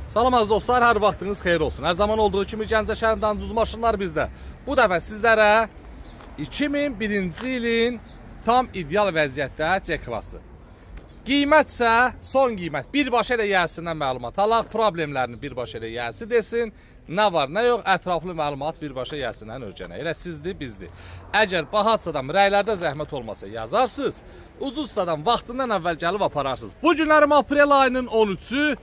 Salam az dostlar, hər vaxtınız xeyir olsun. Hər zaman olduğu kimi Gəncə şəhərindən düz maşınlar bizdə. Bu dəfə sizlərə 2001-ci ilin tam ideal vəziyyətdə C-klası. Qiymətsə son qiymət. Birbaşa ilə yəsindən məlumat alaq, problemlərini birbaşa ilə yəsi desin. Nə var, nə yox, ətraflı məlumat birbaşa yəsindən öyrənək. Elə sizdir, bizdir. Əgər bahadsadan, rəylərdə zəhmət olmasa yazarsınız, ucuzsadan vaxtından əvvəl gəlib apararsınız. Bu günlərim aprel ayının 13-ü,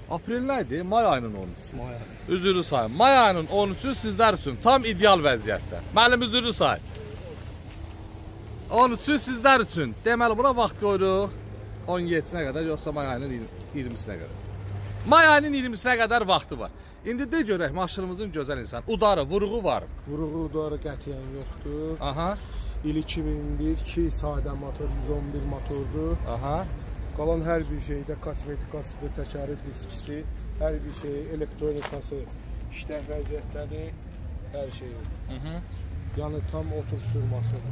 aprel nə idi? May ayının 13-ü. Üzürü sayın. May ayının 13-ü sizlər üçün tam ideal vəziyyətdə. Mənim üzürü sayın. 13-ü sizlər üçün. Deməli, buna vaxt qoyuruq 17-sinə qədər, yoxsa may ayının 20-sinə qədər. May ayının 20-sinə qədər vaxtı var. İndi de görək maşınımızın gözəl insan. Udarı, vuruğu var. Vuruğu, udarı qətiyyən yoxdur. Aha. İl 2001, 2 sadə motor, 111 motordur. Aha. Qalan hər bir şeydə kosmetikası, təkəri, diskisi, hər bir şey, elektronikası işləh vəziyyətdədir, hər şeyi. Yəni tam otursur maşın.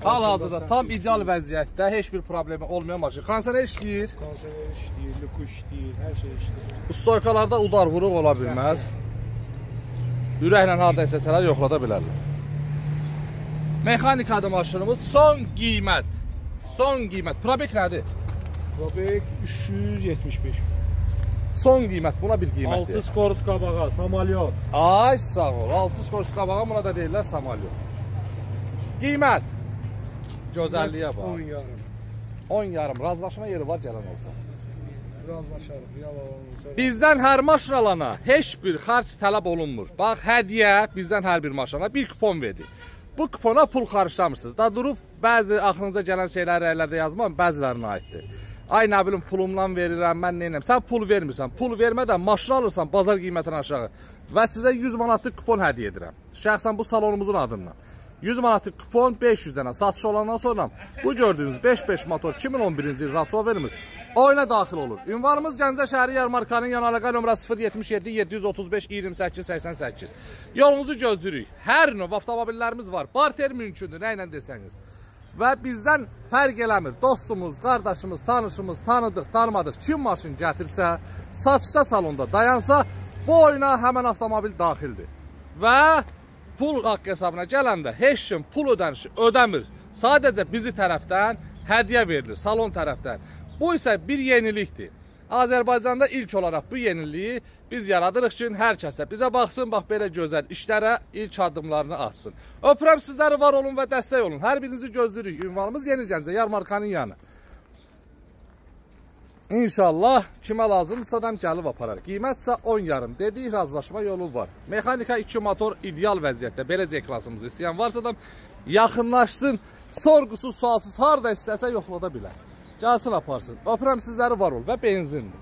Hal-hazırda tam ideal vəziyyətdə, heç bir problemi olmayan maşın. Kondisioner işləyir. Kondisioner işləyir, lüku işləyir, hər şey işləyir. Bu stoykalarda udar, vuruq ola bilməz. Ürəklə harada istəsələr yoxlada bilərlər. Mexanikadır maşınımız, son qiymət. Son qiymət. Probek nədir? Probek 375. Son qiymət, buna bir qiymət deyək. 6 skorus qabağa, Samolyot. Ay sağ ol, 6 skorus qabağa, buna da deyirlər Samolyot. Qiymət. Gözəlliyə bax. 10 yarım. 10 yarım. Razılaşma yeri var gələn olsa. Razılaşarıq. Yalan. Bizdən hər maşın alana heç bir xərc tələb olunmur. Bax, hədiyyə bizdən hər bir maşına bir kupon verdik. Bu kupona pul xarclamırsınız. Da durub bəzi aklınıza gələn şeyləri rəylərdə yazmam, bəzilərinə aiddir. Ay nə bilim pulumdan verirəm, mən neynəm. Sən pul vermirsən. Pul vermədən maşın alırsan bazar qiymətindən aşağı və sizə 100 manatlıq kupon hədiyyə edirəm. Şəxsən bu salonumuzun adından. 100 manatlıq kupon 500 dənə satış olandan sonra bu gördüyünüz 5-5 motor 2011-ci il Rasoverimiz oyuna daxil olur. Ünvanımız Gəncə şəhəri yarmarkanın yan əlaqə nömrəsi 077 735 28 88. Yolunuzu gözləyirik. Hər növ avtomobillərimiz var. Barter mümkündür, nə ilə desəniz. Və bizdən fərq eləmir. Dostumuz, qardaşımız, tanışımız, tanıdıq, tanımadıq. Kim maşın gətirsə, satışda salonda dayansa, bu oyuna həmən avtomobil daxildir. Və pul haqq hesabına gələndə heç kim pul ödənişi ödəmir. Sadəcə bizi tərəfdən hədiyyə verilir, salon tərəfdən. Bu isə bir yenilikdir. Azərbaycanda ilk olaraq bu yeniliyi biz yaradırıq ki, hər kəsə bizə baxsın, bax belə gözəl işlərə ilk addımlarını atsın. Öpürəm sizləri, var olun və dəstək olun. Hər birinizi gözləyirik. Ünvanımız Yeni Gəncə, yarmarkanın yanı. İnşallah kimə lazımdırsa da gəlib aparar. Qiymətsə 10 yarım. Dedik, razılaşma yolu var. Mexanika 2 motor ideal vəziyyətdə. Belə C-klasımızı istəyən varsa da yaxınlaşsın, sorğusuz, sualsız, harada istəsə yoxlada bilər. Gəlsin aparsın. Öpürəm sizləri, var ol və benzindir.